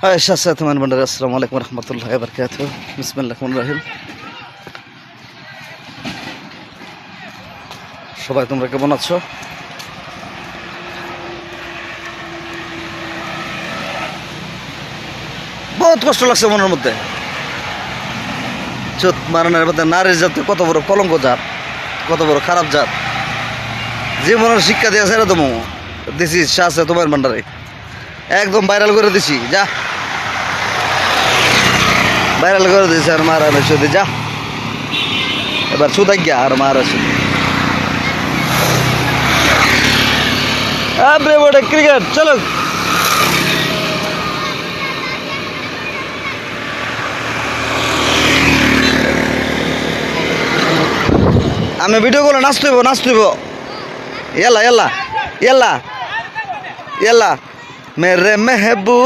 High শাসাত মান বন্ধুরা, আসসালামু আলাইকুম রাহমাতুল্লাহি ওয়া বারাকাতুহু। বিসমিল্লাহির রহমানির রহিম। সবাই তোমরা কেমন আছো? বহুত কষ্ট লাগছে মনের মধ্যে। চোট মারানোর মধ্যে নারীর জাত কত বড় কলঙ্ক জাত, কত বড় খারাপ জাত। জীবনের শিক্ষা দিয়েছে এরা তো দিছি শাসে তোমার ভান্ডারে একদম ভাইরাল করে দিছি। যা ভাইরাল করে দিয়েছে আর মারা শুধু যা এবার সুদাই গিয়া আর মারা শুধু ক্রিকেট চলো। আমি ভিডিও করলে নাচতেইব ইয়াল্লা ইয়াল্লা ইয়াল্লা ইয়াল্লা মেরে মেহবুব।